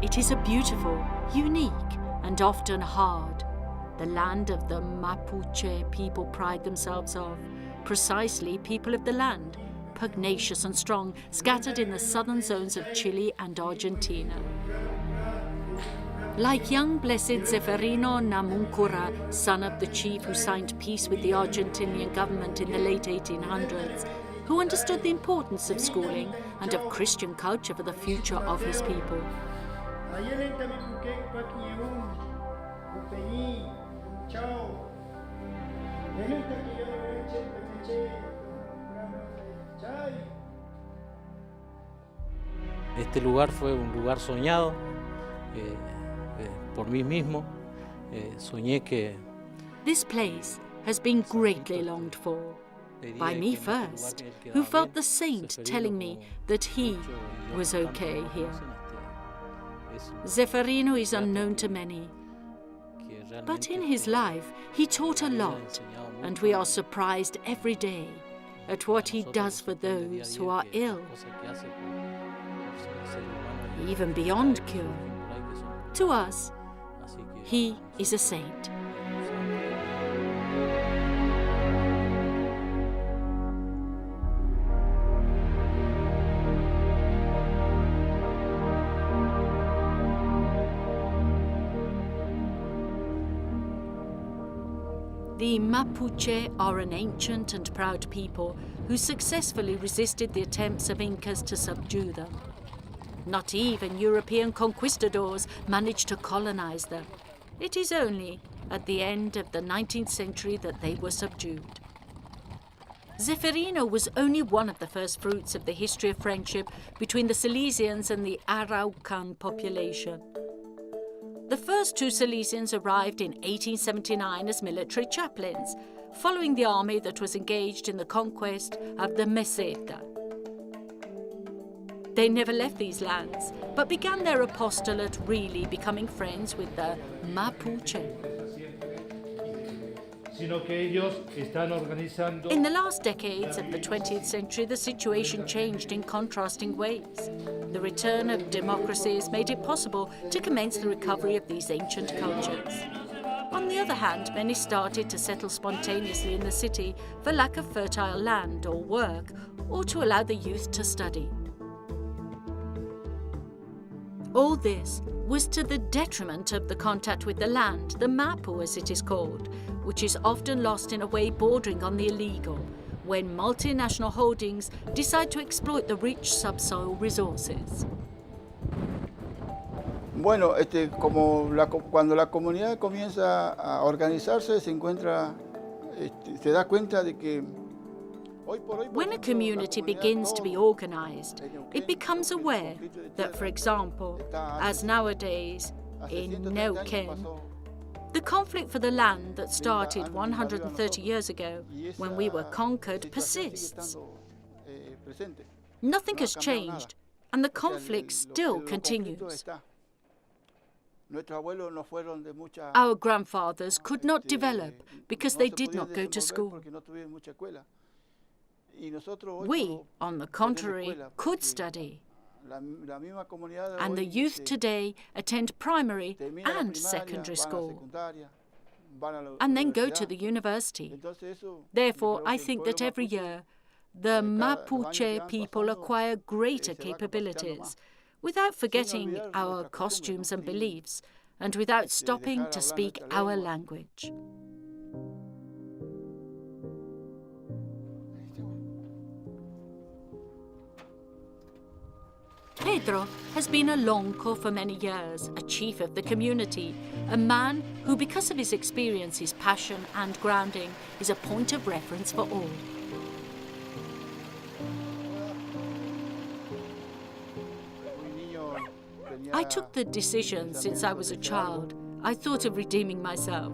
It is a beautiful, unique, and often hard, the land of the Mapuche people pride themselves of, precisely people of the land, pugnacious and strong, scattered in the southern zones of Chile and Argentina. Like young blessed Zeferino Namuncura, son of the chief who signed peace with the Argentinian government in the late 1800s, who understood the importance of schooling and of Christian culture for the future of his people. Este lugar fue un lugar soñado por mí mismo. Soñé que This place has been greatly longed for. By me first, who felt the saint telling me that he was okay here. Zeferino is unknown to many, but in his life he taught a lot, and we are surprised every day at what he does for those who are ill, even beyond cure. To us, he is a saint. The Mapuche are an ancient and proud people who successfully resisted the attempts of Incas to subdue them. Not even European conquistadors managed to colonize them. It is only at the end of the 19th century that they were subdued. Zeferino was only one of the first fruits of the history of friendship between the Silesians and the Araucan population. The first two Silesians arrived in 1879 as military chaplains, following the army that was engaged in the conquest of the Meseta. They never left these lands, but began their apostolate really becoming friends with the Mapuche. In the last decades of the 20th century, the situation changed in contrasting ways. The return of democracies made it possible to commence the recovery of these ancient cultures. On the other hand, many started to settle spontaneously in the city for lack of fertile land or work, or to allow the youth to study. All this was to the detriment of the contact with the land, the Mapu as it is called, which is often lost in a way bordering on the illegal, when multinational holdings decide to exploit the rich subsoil resources. Bueno, cuando la comunidad comienza a organizarse, se da cuenta de que when a community begins to be organized, it becomes aware that, for example, as nowadays in Neuquén, the conflict for the land that started 130 years ago when we were conquered persists. Nothing has changed, and the conflict still continues. Our grandfathers could not develop because they did not go to school. We, on the contrary, could study. And the youth today attend primary and secondary school, and then go to the university. Therefore, I think that every year, the Mapuche people acquire greater capabilities, without forgetting our costumes and beliefs, and without stopping to speak our language. Pedro has been a lonco for many years, a chief of the community, a man who, because of his experience, his passion and grounding, is a point of reference for all. I took the decision since I was a child. I thought of redeeming myself.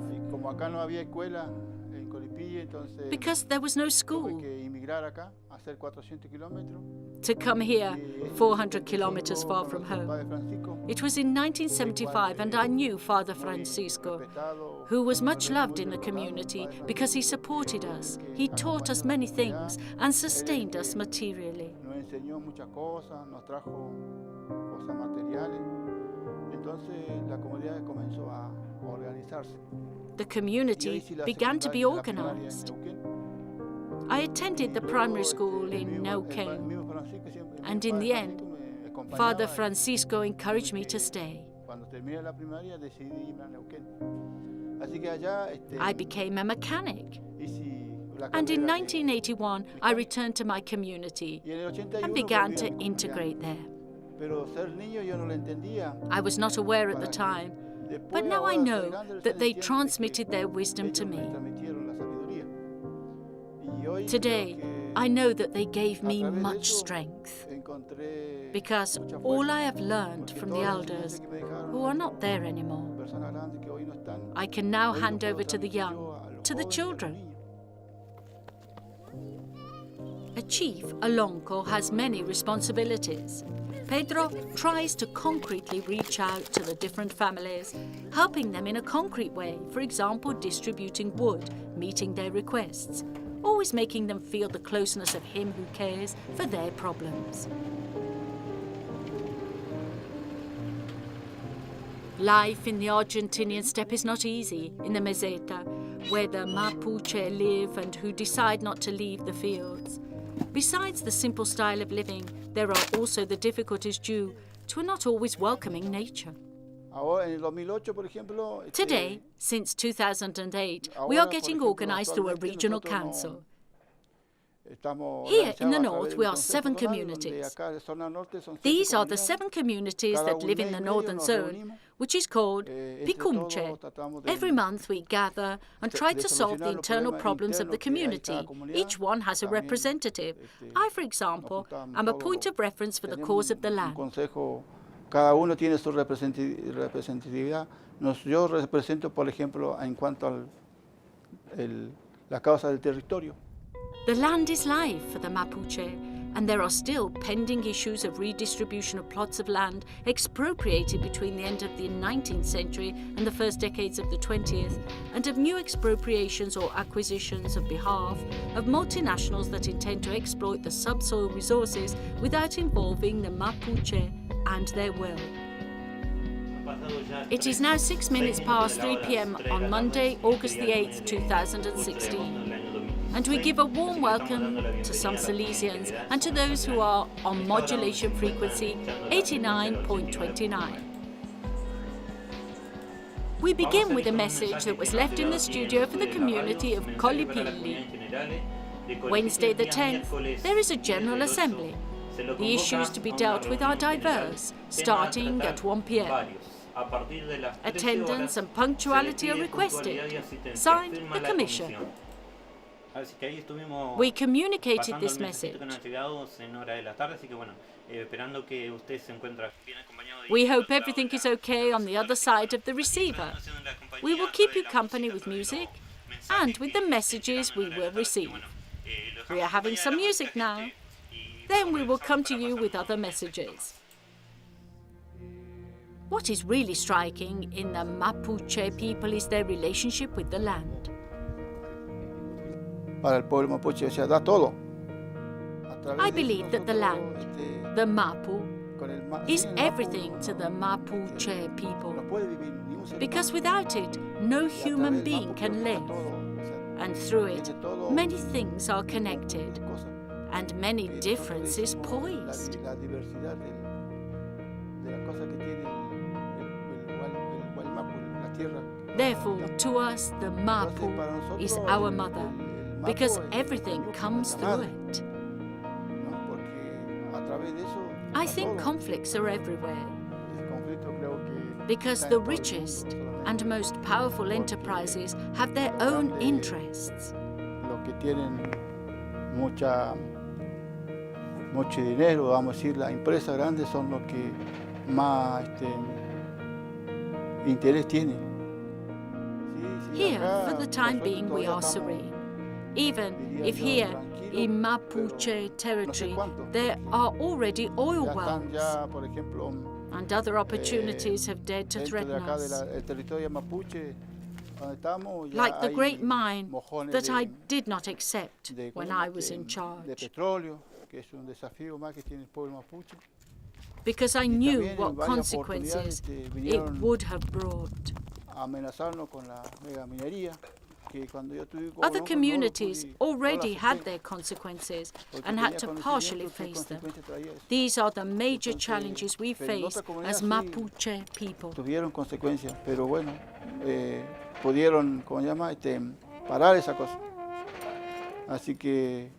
because there was no school. Tuve que emigrar acá, hacer 400 kilómetros. To come here, 400 kilometers far from home. It was in 1975, and I knew Father Francisco, who was much loved in the community because he supported us. He taught us many things and sustained us materially. Nos enseñó muchas cosas, nos trajo cosas materiales. Entonces la comunidad comenzó a organizarse. The community began to be organized. I attended the primary school in Neuquén, and in the end, Father Francisco encouraged me to stay. I became a mechanic, and in 1981 I returned to my community and began to integrate there. I was not aware at the time, but now I know that they transmitted their wisdom to me. Today, I know that they gave me much strength, because all I have learned from the elders, who are not there anymore, I can now hand over to the young, to the children. A chief, a lonco, has many responsibilities. Pedro tries to concretely reach out to the different families, helping them in a concrete way, for example, distributing wood, meeting their requests, always making them feel the closeness of him who cares for their problems. Life in the Argentinian steppe is not easy, in the meseta, where the Mapuche live and who decide not to leave the fields. Besides the simple style of living, there are also the difficulties due to a not always welcoming nature. Today, since 2008, we are getting organized through a regional council. Here in the north, we are 7 communities. These are the 7 communities that live in the northern zone, which is called Picumche. Every month we gather and try to solve the internal problems of the community. Each one has a representative. I, for example, am a point of reference for the cause of the land. Cada uno tiene su representatividad. Yo represento, por ejemplo, en cuanto a la causa del territorio. The land is life for the Mapuche, and there are still pending issues of redistribution of plots of land expropriated between the end of the 19th century and the first decades of the 20th, and of new expropriations or acquisitions on behalf of multinationals that intend to exploit the subsoil resources without involving the Mapuche and their will. It is now 6 minutes past 3 p.m. on Monday, August the 8th, 2016. And we give a warm welcome to some Silesians and to those who are on modulation frequency 89.29. We begin with a message that was left in the studio for the community of Collipilli. Wednesday the 10th, there is a General Assembly. The issues to be dealt with are diverse, starting at 1 p.m. Attendance and punctuality are requested. Signed, the Commission. We communicated this message. We hope everything is okay on the other side of the receiver. We will keep you company with music and with the messages we will receive. We are having some music now. Then we will come to you with other messages. What is really striking in the Mapuche people is their relationship with the land. Para el pueblo mapuche, o sea, da todo. I believe that the land, the Mapu, is everything to the Mapuche people, because without it, no human being can live, and through it, many things are connected, and many differences poised. Therefore, to us, the Mapu is our mother, because everything comes through it. I think conflicts are everywhere, because the richest and most powerful enterprises have their own interests. Mucho dinero, vamos a decir, las empresas grandes son los que más interés tienen. Here, for the time being, we are serene. even if here in Mapuche territory there are already oil wells and other opportunities have dared to threaten us. Like the great mine that I did not accept when I was in charge, because I knew what consequences it would have brought. Other communities already had their consequences and had to partially face them. These are the major challenges we face as Mapuche people. Tuvieron consecuencias, pero bueno, pudieron, parar esa cosa. Así que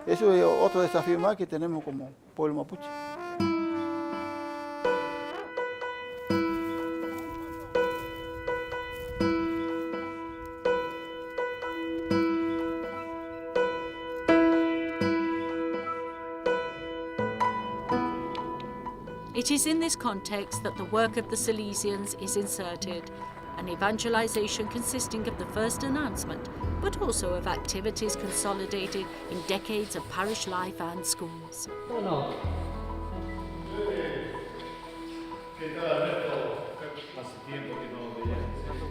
eso es otro desafío más que tenemos como pueblo mapuche. It is in this context that the work of the Salesians is inserted, an evangelization consisting of the first announcement, but also of activities consolidated in decades of parish life and schools.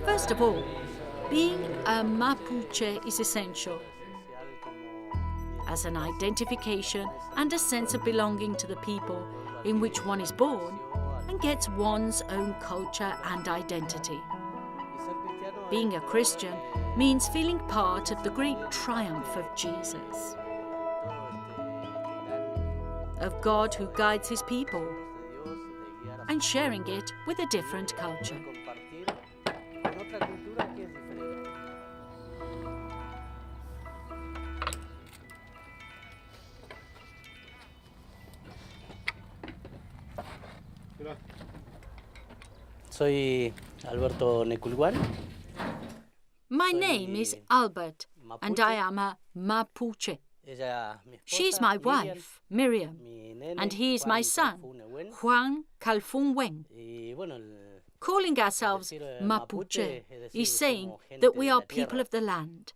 First of all, being a Mapuche is essential as an identification and a sense of belonging to the people in which one is born and gets one's own culture and identity. Being a Christian means feeling part of the great triumph of Jesus, of God who guides his people, and sharing it with a different culture. Soy Alberto Neculguan. My name is Albert, and I am a Mapuche. She's my wife, Miriam, and he is my son, Juan Calfun Wen. Calling ourselves Mapuche is saying that we are people of the land.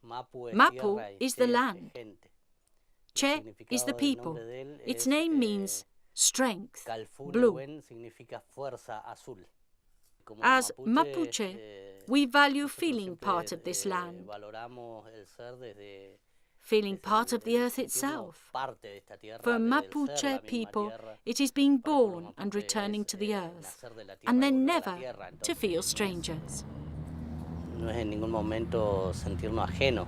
Mapu is the land. Che is the people. Its name means strength, blue. As Mapuche, we value feeling part of this land, feeling part of the earth itself. For Mapuche people, it is being born and returning to the earth, and then never to feel strangers. No es en ningún momento sentirnos ajenos.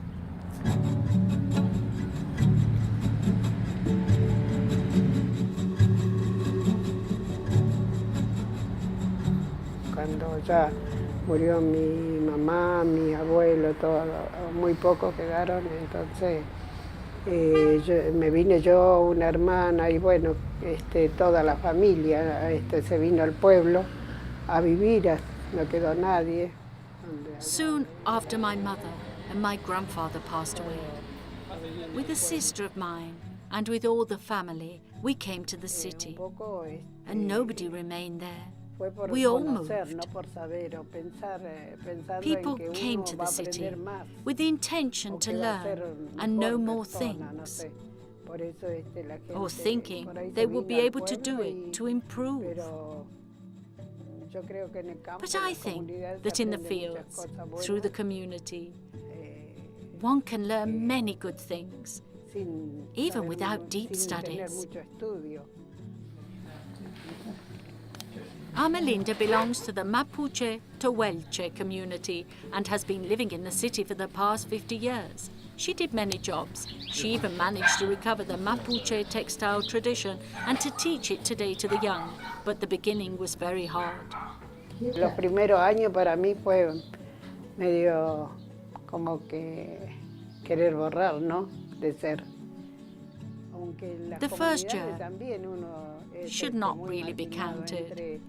Cuando ya murió mi mamá, mi abuelo, todo, muy pocos quedaron, entonces me vine yo, una hermana y bueno, toda la familia se vino al pueblo a vivir, no quedó nadie. Soon after my mother and my grandfather passed away, with a sister of mine and with all the family, we came to the city, and nobody remained there. We all moved. People came to the city with the intention to learn and know more things, or thinking they would be able to do it to improve. But I think that in the fields, through the community, one can learn many good things, even without deep studies. Amelinda belongs to the Mapuche Tehuelche community and has been living in the city for the past 50 years. She did many jobs. She even managed to recover the Mapuche textile tradition and to teach it today to the young, but the beginning was very hard. Los primeros años para mí fue medio como que querer borrar, ¿no? De ser. The first year should not really be counted,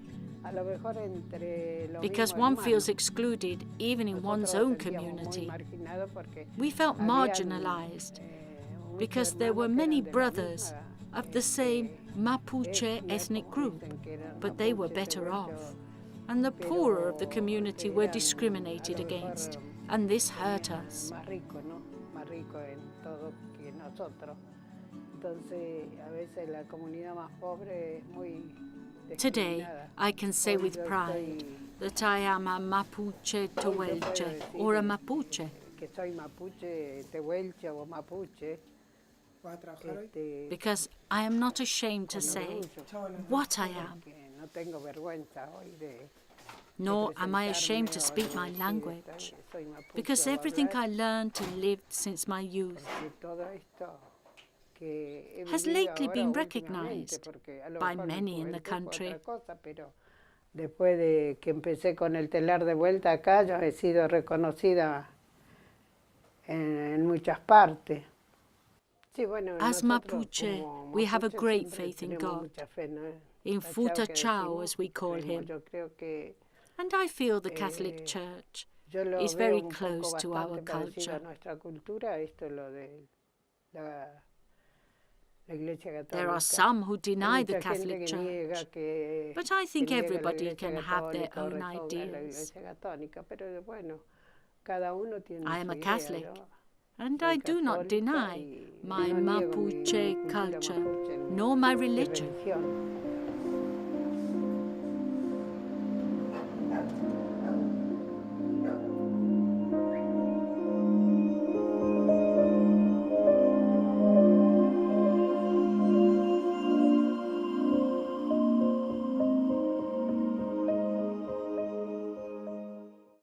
because one feels excluded even in one's own community. We felt marginalized because there were many brothers of the same Mapuche ethnic group, but they were better off, and the poorer of the community were discriminated against, and this hurt us. Más rico, ¿no? Más rico en todo que nosotros. Entonces, a veces la comunidad más pobre es muy Today, discriminada. I can say Hoy with yo pride soy- that I am a Mapuche Tehuelche, or a Mapuche, que soy mapuche, tehuelche o mapuche. because I am not ashamed to say what I am, Que no tengo vergüenza hoy de nor am I ashamed to presentarme o speak de my decir, language, soy mapuche because o everything hablar, I learned and lived since my youth que todo esto que he has vivido lately ahora been últimamente, recognized porque a lo by mejor mi many in the juventud fue country. otra cosa, pero después de que empecé con el telar de vuelta acá, yo he sido reconocida en muchas partes. Sí, bueno, As nosotros Mapuche, como we have a mapuches great siempre faith in tenemos God, mucha fe, ¿no? in Tachao Futa que Chao, decimos, as we call creemos. him, Yo creo que and I feel the Catholic Church yo lo is veo very un close poco to our bastante parecido culture. a nuestra cultura, esto lo de la Iglesia Católica. There are some who Hay deny the mucha gente Catholic que Church, niega que but I think niega la everybody Iglesia can have their Católica o own reponga la ideas. Iglesia Católica, pero bueno, cada uno tiene I am su a idea, Catholic, ¿no? and Soy I do not católica deny y my no niego mi Mapuche cultura culture, mapuche, nor my mi religion. religión.